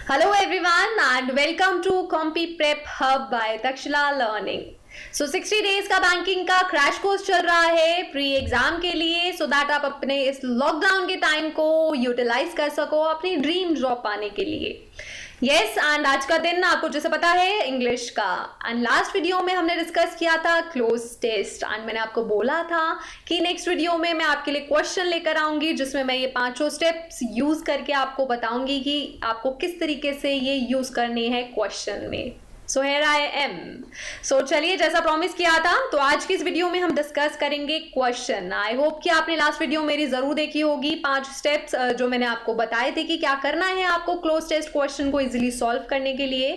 Hello everyone and welcome to Compy Prep Hub by Takshila Learning. 60 days का banking का crash course चल रहा है प्री एग्जाम के लिए सो दैट आप अपने इस लॉकडाउन के टाइम को यूटिलाइज कर सको अपनी ड्रीम जॉब पाने के लिए। यस एंड आज का दिन आपको जैसे पता है इंग्लिश का। एंड लास्ट वीडियो में हमने डिस्कस किया था क्लोज टेस्ट एंड मैंने आपको बोला था कि नेक्स्ट वीडियो में मैं आपके लिए क्वेश्चन लेकर आऊंगी जिसमें मैं ये पांचों स्टेप्स यूज करके आपको बताऊंगी कि आपको किस तरीके से ये यूज करने हैं क्वेश्चन में। So here I am. सो चलिए जैसा प्रॉमिस किया था तो आज की इस वीडियो में हम डिस्कस करेंगे क्वेश्चन। आई होप कि आपने लास्ट वीडियो मेरी जरूर देखी होगी, 5 स्टेप्स जो मैंने आपको बताए थे कि क्या करना है आपको क्लोज टेस्ट क्वेश्चन को इजीली सॉल्व करने के लिए।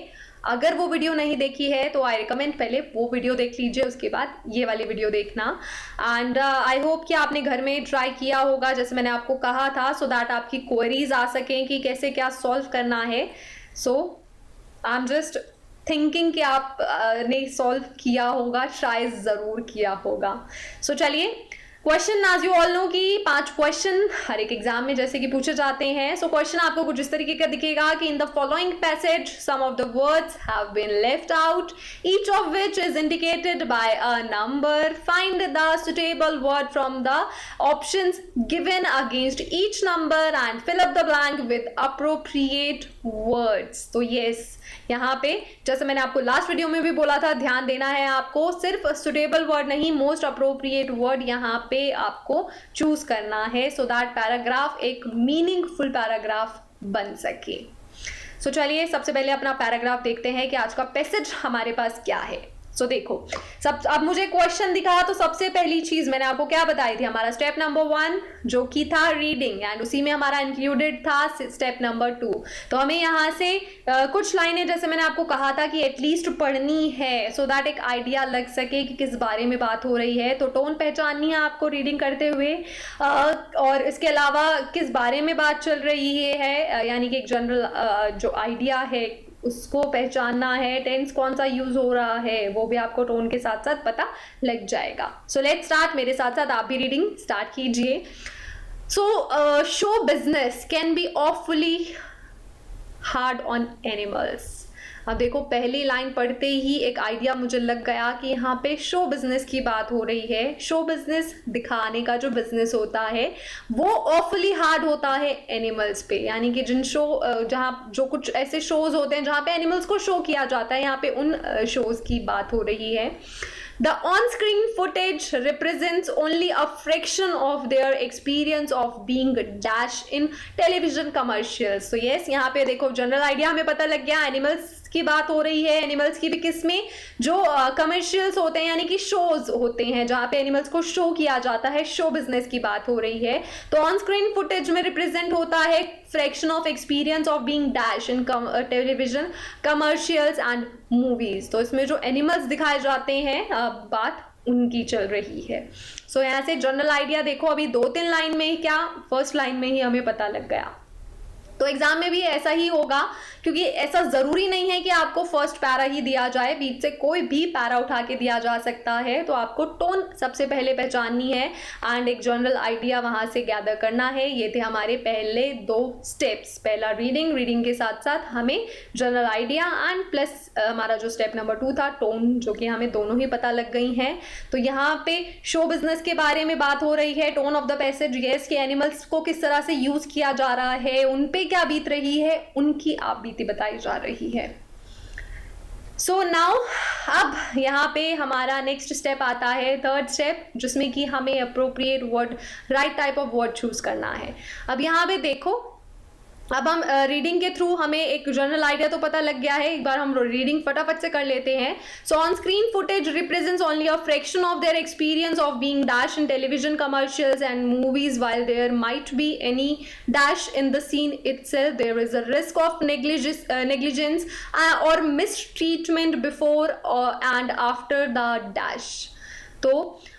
अगर वो वीडियो नहीं देखी है तो आई रिकमेंड पहले वो वीडियो देख लीजिए, उसके बाद ये वाली वीडियो देखना। एंड आई होप कि आपने घर में ट्राई किया होगा जैसे मैंने आपको कहा था सो दैट आपकी क्वेरीज आ सकें कि कैसे क्या सॉल्व करना है। सो आई एम जस्ट थिंकिंग कि आप ने सॉल्व किया होगा, शायद जरूर किया होगा। सो चलिए question as you all know कि 5 क्वेश्चन हर एक एग्जाम में जैसे कि पूछे जाते हैं। सो क्वेश्चन आपको कुछ इस तरीके का दिखेगा कि in the following passage some of the words have been left out each of which is indicated by a number. Find the suitable word from the options given against each number and fill up the blank with appropriate words. तो yes यहाँ पे जैसे मैंने आपको last video में भी बोला था ध्यान देना है आपको, सिर्फ सुटेबल वर्ड नहीं मोस्ट अप्रोप्रिएट वर्ड यहाँ पे आपको चूज करना है सो दैट पैराग्राफ एक मीनिंगफुल पैराग्राफ बन सके। सो चलिए सबसे पहले अपना पैराग्राफ देखते हैं कि आज का पैसेज हमारे पास क्या है। सो देखो अब मुझे क्वेश्चन दिखा तो सबसे पहली चीज मैंने आपको क्या बताई थी, हमारा स्टेप नंबर 1 जो कि था रीडिंग एंड उसी में हमारा इंक्लूडेड था स्टेप नंबर 2। तो हमें यहाँ से कुछ लाइनें जैसे मैंने आपको कहा था कि एटलीस्ट पढ़नी है सो दैट एक आइडिया लग सके कि किस बारे में बात हो रही है। तो टोन पहचाननी है आपको रीडिंग करते हुए और इसके अलावा किस बारे में बात चल रही है यानी कि एक जनरल जो आइडिया है उसको पहचानना है। टेंस कौन सा यूज हो रहा है वो भी आपको टोन के साथ साथ पता लग जाएगा। सो लेट्स स्टार्ट, मेरे साथ साथ आप भी रीडिंग स्टार्ट कीजिए। सो show business can be awfully hard on animals. अब देखो पहली लाइन पढ़ते ही एक आइडिया मुझे लग गया कि यहाँ पे शो बिजनेस की बात हो रही है। शो बिजनेस दिखाने का जो बिजनेस होता है वो ऑफुली हार्ड होता है एनिमल्स पे, यानी कि जिन शो जहाँ जो कुछ ऐसे शोज होते हैं जहाँ पे एनिमल्स को शो किया जाता है यहाँ पे उन शोज की बात हो रही है। The on-screen footage represents only a fraction of their experience of being dashed in television commercials. So yes, यहाँ पे देखो जनरल आइडिया हमें पता लग गया, एनिमल्स की बात हो रही है। एनिमल्स की भी किसमें, जो कमर्शियल्स होते हैं यानी कि शोज होते हैं जहाँ पे एनिमल्स को शो किया जाता है, शो बिजनेस की बात हो रही है। तो ऑन स्क्रीन फुटेज में रिप्रेजेंट होता है fraction of experience of being dash in television commercials and movies. तो इसमें जो एनिमल्स दिखाए जाते हैं बात उनकी चल रही है। सो यहाँ से जनरल आइडिया देखो अभी 2-3 लाइन में ही क्या, फर्स्ट लाइन में ही हमें पता लग गया। तो एग्जाम में भी ऐसा ही होगा क्योंकि ऐसा जरूरी नहीं है कि आपको फर्स्ट पैरा ही दिया जाए, बीच से कोई भी पैरा उठा के दिया जा सकता है। तो आपको टोन सबसे पहले पहचाननी है एंड एक जनरल आइडिया वहां से गैदर करना है। ये थे हमारे पहले 2 स्टेप्स, पहला रीडिंग के साथ साथ हमें जनरल आइडिया एंड प्लस हमारा जो स्टेप नंबर 2 था टोन, जो कि हमें दोनों ही पता लग गई हैं। तो यहाँ पे शो बिजनेस के बारे में बात हो रही है, tone of the passage yes कि एनिमल्स को किस तरह से यूज किया जा रहा है, उन पे क्या बीत रही है, उनकी आप बीती बताई जा रही है। सो नाउ अब यहाँ पे हमारा नेक्स्ट स्टेप आता है, थर्ड स्टेप, जिसमें कि हमें appropriate word, right type of word choose करना है। अब यहाँ पे देखो अब हम रीडिंग के थ्रू हमें एक जनरल आइडिया तो पता लग गया है, एक बार हम रीडिंग फटाफट से कर लेते हैं। So on screen footage represents only a fraction of their experience of being dash in television commercials and movies while there might be any dash in the scene itself there is a risk of negligence और mistreatment before and after the dash. तो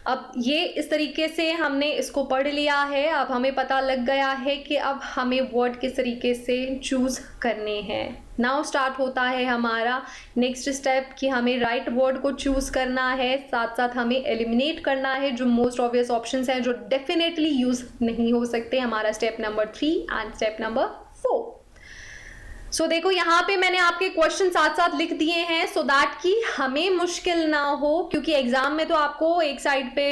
अब ये इस तरीके से हमने इसको पढ़ लिया है। अब हमें पता लग गया है कि अब हमें वर्ड किस तरीके से चूज करने हैं। नाउ स्टार्ट होता है हमारा नेक्स्ट स्टेप कि हमें राइट वर्ड को चूज करना है, साथ साथ हमें एलिमिनेट करना है जो मोस्ट ऑब्वियस ऑप्शंस हैं जो डेफिनेटली यूज नहीं हो सकते। हमारा step number 3 and step number 4। सो देखो यहाँ पे मैंने आपके क्वेश्चन साथ साथ लिख दिए हैं सो दैट कि हमें मुश्किल ना हो, क्योंकि एग्जाम में तो आपको एक साइड पे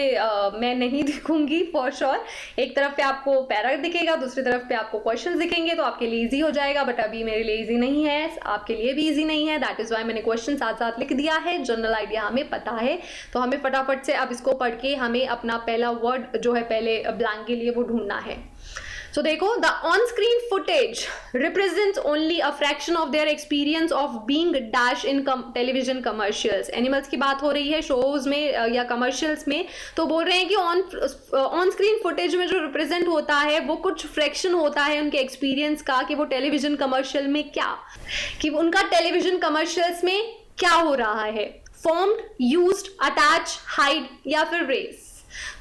मैं नहीं दिखूंगी फॉर श्योर। एक तरफ पे आपको पैरा दिखेगा, दूसरी तरफ पे आपको क्वेश्चंस दिखेंगे, तो आपके लिए इजी हो जाएगा। बट अभी मेरे लिए इजी नहीं है, आपके लिए भी इजी नहीं है। दैट इज वाई मैंने क्वेश्चन साथ साथ लिख दिया है। जनरल आइडिया हमें पता है, तो हमें फटाफट से अब इसको पढ़ के हमें अपना पहला वर्ड जो है पहले ब्लैंक के लिए वो ढूंढना है। So देखो, the on-screen footage represents only a fraction of their experience of being dash in television commercials. Animals की बात हो रही है shows में या commercials में, तो बोल रहे हैं कि on-screen footage में जो represent होता है वो कुछ fraction होता है उनके experience का, कि वो television commercial में क्या, कि उनका television commercials में क्या हो रहा है, formed, used, attach, hide या फिर raise।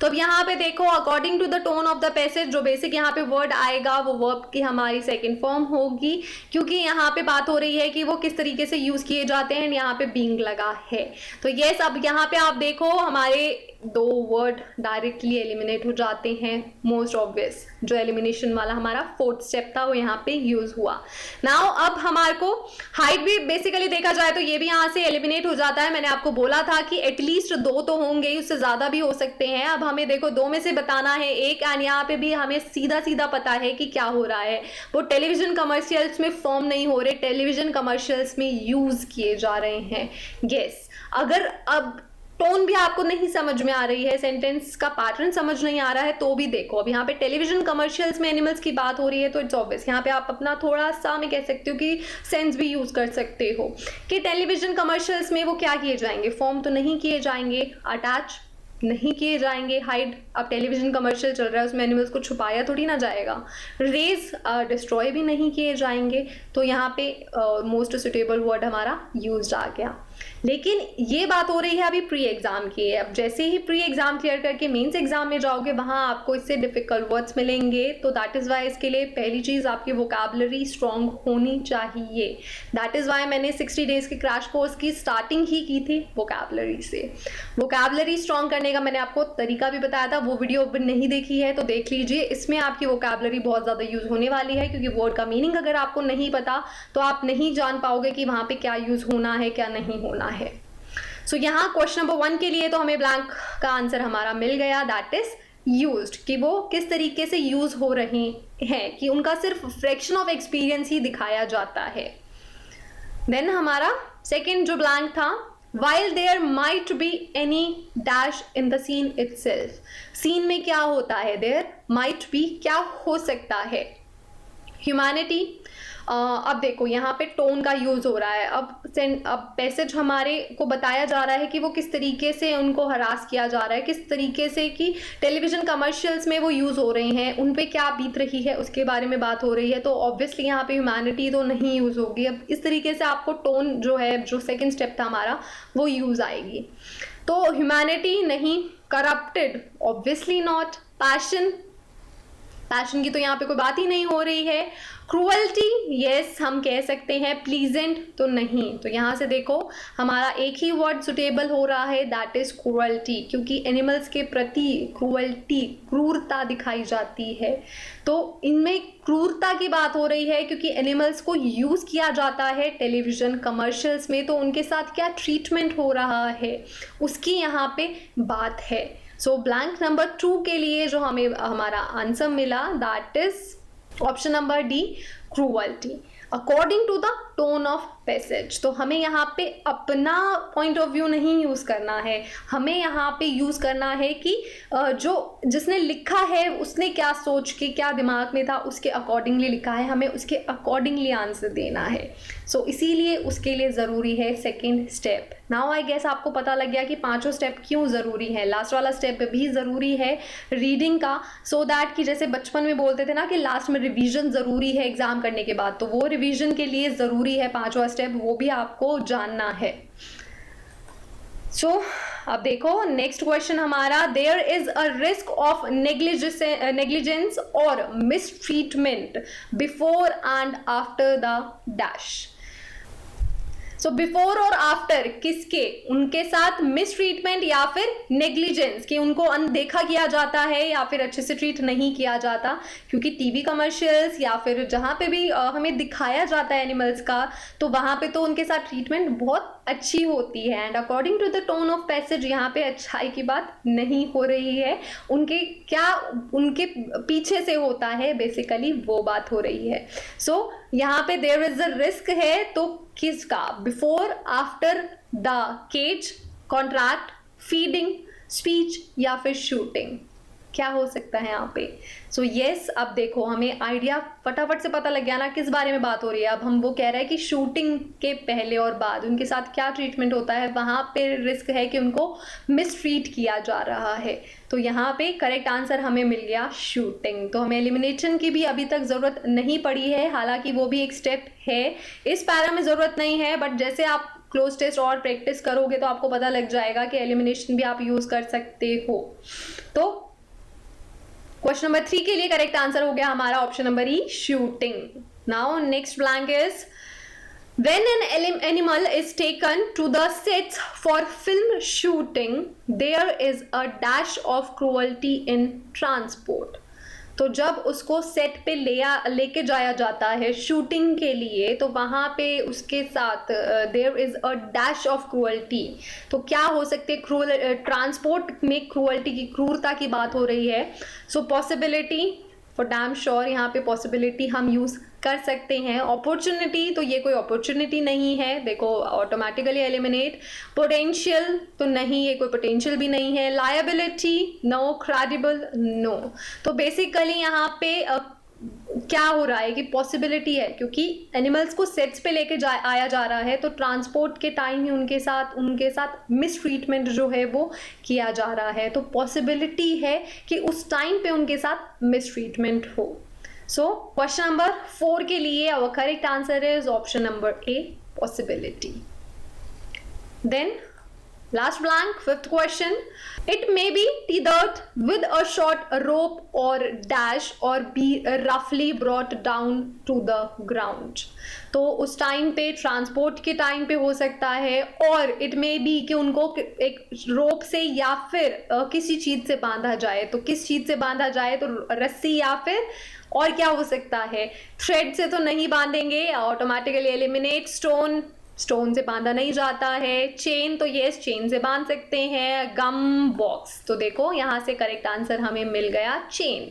तो अब यहाँ पे देखो, according to the tone of the passage जो बेसिक यहाँ पे वर्ड आएगा वो वर्ब की हमारी सेकंड फॉर्म होगी, क्योंकि यहाँ पे बात हो रही है कि वो किस तरीके से यूज किए जाते हैं। यहाँ पे बीइंग लगा है, तो यस अब यहाँ पे आप देखो हमारे दो वर्ड डायरेक्टली एलिमिनेट हो जाते हैं। मोस्ट ऑब्वियस जो एलिमिनेशन वाला हमारा फोर्थ स्टेप था वो यहाँ पे यूज हुआ। नाउ अब हमारे को हाइट भी बेसिकली देखा जाए तो ये भी यहाँ से एलिमिनेट हो जाता है। मैंने आपको बोला था कि एटलीस्ट दो तो होंगे, उससे ज्यादा भी हो सकते हैं। अब हमें देखो दो में से बताना है एक, एंड यहाँ पे भी हमें सीधा सीधा पता है कि क्या हो रहा है, वो टेलीविजन कमर्शियल्स में फॉर्म नहीं हो रहे, टेलीविजन कमर्शियल्स में यूज किए जा रहे हैं। यस, अगर अब टोन भी आपको नहीं समझ में आ रही है, सेंटेंस का पैटर्न समझ नहीं आ रहा है, तो भी देखो अब यहाँ पे टेलीविजन कमर्शियल्स में एनिमल्स की बात हो रही है, तो इट्स ऑब्वियस यहाँ पे आप अपना थोड़ा सा मैं कह सकती हूँ कि सेंस भी यूज कर सकते हो कि टेलीविजन कमर्शियल्स में वो क्या किए जाएंगे, फॉर्म तो नहीं किए जाएंगे, अटैच नहीं किए जाएंगे, हाइड अब टेलीविजन कमर्शियल चल रहा है उसमें एनिमल्स को छुपाया थोड़ी ना जाएगा, रेज डिस्ट्रॉय भी नहीं किए जाएंगे। तो यहाँ पे मोस्ट सुटेबल वर्ड हमारा यूज्ड आ गया। लेकिन ये बात हो रही है अभी प्री एग्जाम की। अब जैसे ही प्री एग्जाम क्लियर करके मेंस एग्जाम में जाओगे वहां आपको इससे डिफिकल्ट वर्ड्स मिलेंगे, तो दैट इज वाई इसके लिए पहली चीज आपकी वोकैबुलरी स्ट्रांग होनी चाहिए। दैट इज वाई मैंने 60 डेज के क्रैश कोर्स की स्टार्टिंग ही की थी वोकैबुलरी से। वोकैबुलरी स्ट्रांग करने का मैंने आपको तरीका भी बताया था, वो वीडियो अभी नहीं देखी है तो देख लीजिए। इसमें आपकी वोकैबुलरी बहुत ज्यादा यूज होने वाली है, क्योंकि वर्ड का मीनिंग अगर आपको नहीं पता तो आप नहीं जान पाओगे कि वहां पे क्या यूज होना है क्या नहीं होना है। सो यहाँ क्वेश्चन नंबर 1 के लिए तो हमें ब्लैंक का आंसर हमारा मिल गया, दैट इज यूज्ड, कि वो किस तरीके से यूज हो रहे हैं, कि उनका सिर्फ फ्रैक्शन ऑफ एक्सपीरियंस ही दिखाया जाता है। देन हमारा सेकंड जो ब्लैंक था, while there might be any dash in the scene itself, scene में क्या होता है, there might be क्या हो सकता है, ह्यूमैनिटी। अब देखो यहाँ पे टोन का यूज हो रहा है। अब पैसेज हमारे को बताया जा रहा है कि वो किस तरीके से उनको हरास किया जा रहा है, किस तरीके से कि टेलीविजन कमर्शियल्स में वो यूज हो रहे हैं, उन पे क्या बीत रही है उसके बारे में बात हो रही है। तो ऑब्वियसली यहाँ पे ह्यूमैनिटी तो नहीं यूज होगी। अब इस तरीके से आपको टोन जो है, जो सेकेंड स्टेप था हमारा, वो यूज आएगी। तो ह्यूमैनिटी नहीं, करप्टेड ऑब्वियसली नॉट, पैशन की तो यहाँ पे कोई बात ही नहीं हो रही है, क्रूअल्टी यस हम कह सकते हैं, प्लीजेंट तो नहीं। तो यहाँ से देखो हमारा एक ही वर्ड सुटेबल हो रहा है, दैट इज क्रूअल्टी, क्योंकि एनिमल्स के प्रति क्रूअल्टी क्रूरता दिखाई जाती है। तो इनमें क्रूरता की बात हो रही है क्योंकि एनिमल्स को यूज किया जाता है टेलीविजन कमर्शियल्स में, तो उनके साथ क्या ट्रीटमेंट हो रहा है उसकी यहाँ पे बात है। सो ब्लैंक नंबर 2 के लिए जो हमें हमारा आंसर मिला, that is option number D, cruelty, according to the tone of passage. तो हमें यहाँ पे अपना पॉइंट ऑफ व्यू नहीं यूज करना है, हमें यहाँ पे यूज करना है कि जो जिसने लिखा है उसने क्या सोच के, क्या दिमाग में था, उसके अकॉर्डिंगली लिखा है, हमें उसके अकॉर्डिंगली आंसर देना है। सो इसीलिए उसके लिए ज़रूरी है second step. Now I guess आपको पता लग गया कि पांचों स्टेप क्यों ज़रूरी है। लास्ट वाला स्टेप भी ज़रूरी है रीडिंग का, सो दैट कि जैसे बचपन में बोलते थे ना कि लास्ट में रिवीजन ज़रूरी है एग्जाम करने के बाद, तो वो रिवीजन के लिए ज़रूरी है पांचवा स्टेप, वो भी आपको जानना है। सो अब देखो नेक्स्ट क्वेश्चन हमारा, there is a risk of negligence और mistreatment before and after the dash. So before और आफ्टर किसके, उनके साथ मिस ट्रीटमेंट या फिर नेग्लिजेंस, कि उनको अनदेखा किया जाता है या फिर अच्छे से ट्रीट नहीं किया जाता, क्योंकि टीवी कमर्शियल्स या फिर जहाँ पे भी हमें दिखाया जाता है एनिमल्स का, तो वहाँ पे तो उनके साथ ट्रीटमेंट बहुत अच्छी होती है। And according to the tone of passage यहाँ पे अच्छाई की बात नहीं हो रही है, उनके पीछे से होता है बेसिकली वो बात हो रही है। सो यहाँ पे देयर इज अ रिस्क है, तो किसका, before after the cage, contract, feeding, speech या फिर शूटिंग, क्या हो सकता है यहाँ पे। सो यस, अब देखो हमें आइडिया फटाफट से पता लग गया ना किस बारे में बात हो रही है। अब हम वो कह रहे हैं कि शूटिंग के पहले और बाद उनके साथ क्या ट्रीटमेंट होता है, वहाँ पे रिस्क है कि उनको मिसट्रीट किया जा रहा है। तो यहाँ पे करेक्ट आंसर हमें मिल गया शूटिंग। तो हमें एलिमिनेशन की भी अभी तक ज़रूरत नहीं पड़ी है, हालांकि वो भी एक स्टेप है, इस पैरा में ज़रूरत नहीं है, बट जैसे आप क्लोज टेस्ट और प्रैक्टिस करोगे तो आपको पता लग जाएगा कि एलिमिनेशन भी आप यूज़ कर सकते हो। तो क्वेश्चन नंबर 3 के लिए करेक्ट आंसर हो गया हमारा option number E, shooting. Now next blank is when an animal is taken to the sets for film shooting there is a dash of cruelty in transport। तो जब उसको set पे लेके जाया जाता है शूटिंग के लिए, तो वहाँ पे उसके साथ there is a dash of cruelty. तो क्या हो सकते, क्रूअल ट्रांसपोर्ट में क्रूअल्टी की, क्रूरता की बात हो रही है। सो पॉसिबिलिटी फॉर डैम श्योर, यहाँ पे पॉसिबिलिटी हम यूज़ कर सकते हैं। अपॉर्चुनिटी, तो ये कोई अपॉर्चुनिटी नहीं है, देखो ऑटोमेटिकली एलिमिनेट। पोटेंशियल, तो नहीं, ये कोई पोटेंशियल भी नहीं है। Liability, no. Credible, no. तो बेसिकली यहाँ पे क्या हो रहा है कि पॉसिबिलिटी है, क्योंकि एनिमल्स को सेट्स पे लेके आया जा रहा है, तो ट्रांसपोर्ट के टाइम ही उनके साथ मिस ट्रीटमेंट जो है वो किया जा रहा है। तो पॉसिबिलिटी है कि उस टाइम पे उनके साथ मिस ट्रीटमेंट हो। सो क्वेश्चन नंबर 4 के लिए our correct answer is option number A, possibility. Then last blank, 5th question, it may be tethered with a short rope or dash or be roughly brought down to the ground। तो उस time पे, transport के time पे हो सकता है, और it may be कि उनको एक रोप से या फिर किसी चीज़ से बांधा जाए। तो किस चीज़ से बांधा जाए, तो रस्सी या फिर और क्या हो सकता है, थ्रेड से तो नहीं बांधेंगे, ऑटोमेटिकली एलिमिनेट। स्टोन से बांधा नहीं जाता है। चेन, तो ये चेन से बांध सकते हैं। गम बॉक्स, तो देखो यहाँ से करेक्ट आंसर हमें मिल गया चेन।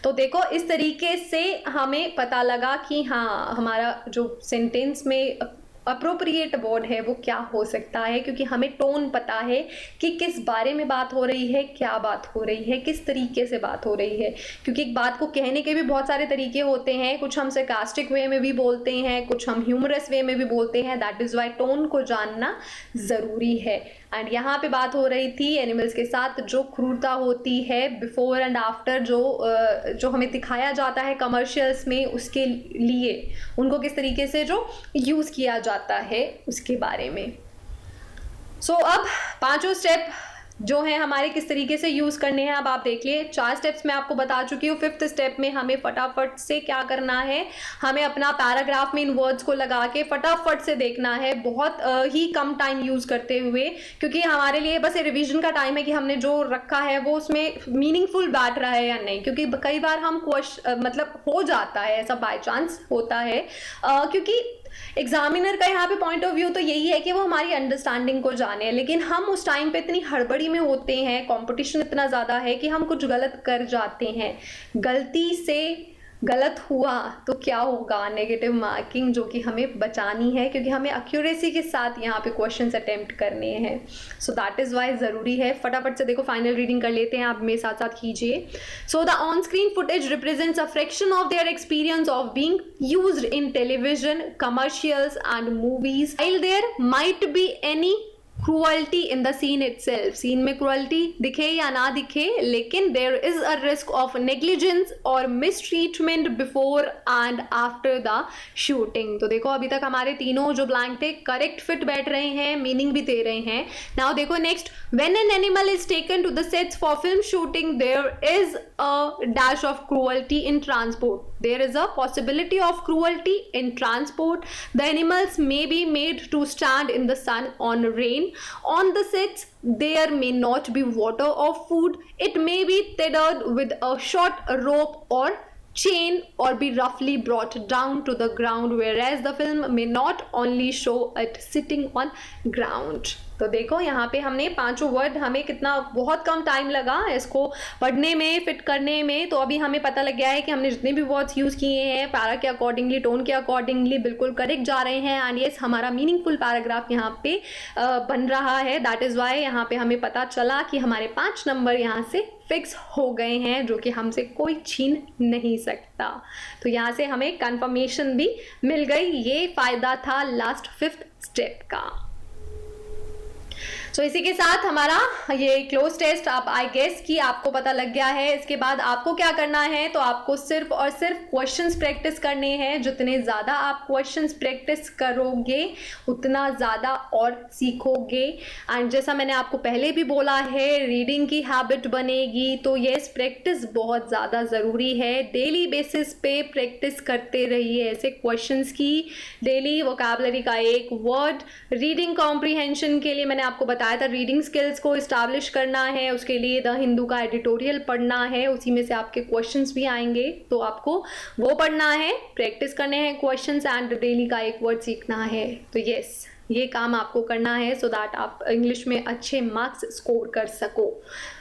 तो देखो इस तरीके से हमें पता लगा कि हाँ, हमारा जो सेंटेंस में अप्रोप्रिएट वर्ड है वो क्या हो सकता है, क्योंकि हमें टोन पता है कि किस बारे में बात हो रही है, क्या बात हो रही है, किस तरीके से बात हो रही है। क्योंकि एक बात को कहने के भी बहुत सारे तरीके होते हैं, कुछ हम सरकास्टिक वे में भी बोलते हैं, कुछ हम ह्यूमरस वे में भी बोलते हैं। दैट इज़ वाई टोन को जानना ज़रूरी है। एंड यहाँ पे बात हो रही थी एनिमल्स के साथ जो क्रूरता होती है बिफोर एंड आफ्टर, जो हमें दिखाया जाता है कमर्शियल्स में, उसके लिए उनको किस तरीके से जो यूज़ किया जाता है उसके बारे में। सो अब 5 स्टेप जो है हमारे किस तरीके से यूज़ करने हैं, अब आप देख लिए। 4 स्टेप्स मैं आपको बता चुकी हूँ। 5th स्टेप में हमें फटाफट से क्या करना है, हमें अपना पैराग्राफ में इन वर्ड्स को लगा के फटाफट से देखना है, बहुत ही कम टाइम यूज़ करते हुए, क्योंकि हमारे लिए बस रिवीजन का टाइम है कि हमने जो रखा है वो उसमें मीनिंगफुल बैठ रहा है या नहीं। क्योंकि कई बार हम मतलब हो जाता है ऐसा, बाय चांस होता है, क्योंकि एग्जामिनर का यहाँ पे पॉइंट ऑफ व्यू तो यही है कि वो हमारी अंडरस्टैंडिंग को जाने, लेकिन हम उस टाइम पे इतनी हड़बड़ी में होते हैं, कंपटीशन इतना ज़्यादा है कि हम कुछ गलत कर जाते हैं। गलती से गलत हुआ तो क्या होगा, नेगेटिव मार्किंग जो कि हमें बचानी है, क्योंकि हमें एक्यूरेसी के साथ यहाँ पे क्वेश्चंस अटेम्प्ट करने हैं। सो दैट इज़ वाई ज़रूरी है। फटाफट से देखो फाइनल रीडिंग कर लेते हैं, आप मेरे साथ साथ कीजिए। So the on screen footage represents a fraction of their experience of being used in television, commercials and movies, while there might be any cruelty in the scene itself. Scene में cruelty दिखे या ना दिखे, लेकिन there is a risk of negligence और mistreatment before and after the shooting. तो देखो अभी तक हमारे तीनों जो ब्लैंक थे करेक्ट फिट बैठ रहे हैं, मीनिंग भी दे रहे हैं। नाउ देखो next, when an animal is taken to the sets for film shooting there is a dash of cruelty in transport. there is a possibility of cruelty in transport. The animals may be made to stand in the sun on rain. On the sits, there may not be water or food. It may be tethered with a short rope or chain or be roughly brought down to the ground, whereas the film may not only show it sitting on ground. तो देखो यहाँ पे हमने पांचों word, हमें कितना बहुत कम time लगा इसको पढ़ने में, फिट करने में। तो अभी हमें पता लग गया है कि हमने जितने भी वर्ड्स यूज़ किए हैं पैरा के अकॉर्डिंगली, टोन के अकॉर्डिंगली बिल्कुल करेक्ट जा रहे हैं। एंड यस, हमारा मीनिंगफुल पैराग्राफ यहाँ पे बन रहा है। दैट इज़ वाई यहाँ पे हमें पता चला कि हमारे 5 नंबर यहाँ से फिक्स हो गए हैं, जो कि हमसे कोई छीन नहीं सकता। तो यहाँ से हमें कंफर्मेशन भी मिल गई। ये फ़ायदा था लास्ट 5th स्टेप का। सो इसी के साथ हमारा ये क्लोज टेस्ट आप आई गेस कि आपको पता लग गया है। इसके बाद आपको क्या करना है, तो आपको सिर्फ और सिर्फ क्वेश्चंस प्रैक्टिस करने हैं। जितने ज़्यादा आप क्वेश्चंस प्रैक्टिस करोगे उतना ज़्यादा और सीखोगे। एंड जैसा मैंने आपको पहले भी बोला है, रीडिंग की हैबिट बनेगी। तो येस, प्रैक्टिस बहुत ज़्यादा ज़रूरी है। डेली बेसिस पे प्रैक्टिस करते रहिए ऐसे क्वेश्चंस की। डेली वोकैबुलरी का एक वर्ड, रीडिंग कॉम्प्रीहेंशन के लिए मैंने आपको बताया था, रीडिंग स्किल्स को इस्टेब्लिश करना है। उसके लिए द हिंदू का एडिटोरियल पढ़ना है, उसी में से आपके क्वेश्चंस भी आएंगे, तो आपको वो पढ़ना है, प्रैक्टिस करने हैं क्वेश्चंस, एंड डेली का एक वर्ड सीखना है। तो यस, ये काम आपको करना है सो दैट आप इंग्लिश में अच्छे मार्क्स स्कोर कर सको।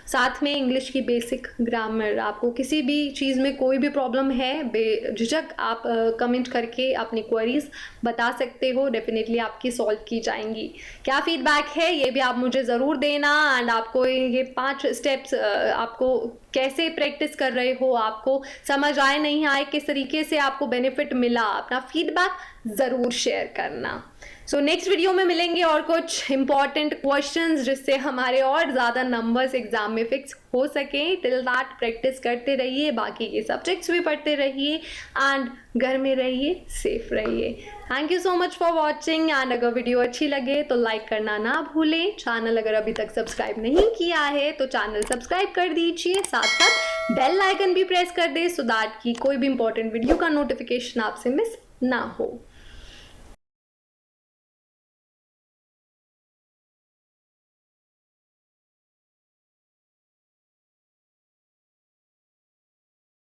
साथ में इंग्लिश की बेसिक ग्रामर, आपको किसी भी चीज़ में कोई भी प्रॉब्लम है, बेझिझक आप कमेंट करके अपनी क्वेरीज बता सकते हो, डेफिनेटली आपकी सॉल्व की जाएंगी। क्या फीडबैक है ये भी आप मुझे ज़रूर देना। एंड आपको ये 5 स्टेप्स आपको कैसे प्रैक्टिस कर रहे हो, आपको समझ आए नहीं आए, किस तरीके से आपको बेनिफिट मिला, अपना फीडबैक ज़रूर शेयर करना। सो नेक्स्ट वीडियो में मिलेंगे और कुछ इंपॉर्टेंट क्वेश्चंस जिससे हमारे और ज़्यादा नंबर्स एग्जाम में फिक्स हो सकें। टिल दैट प्रैक्टिस करते रहिए, बाकी के सब्जेक्ट्स भी पढ़ते रहिए एंड घर में रहिए, सेफ रहिए। Thank you so much for watching. And अगर वीडियो अच्छी लगे तो लाइक करना ना भूलें। चैनल अगर अभी तक सब्सक्राइब नहीं किया है तो चैनल सब्सक्राइब कर दीजिए, साथ साथ बेल आइकन भी प्रेस कर दे सो दैट कि कोई भी इंपॉर्टेंट वीडियो का नोटिफिकेशन आपसे मिस ना हो।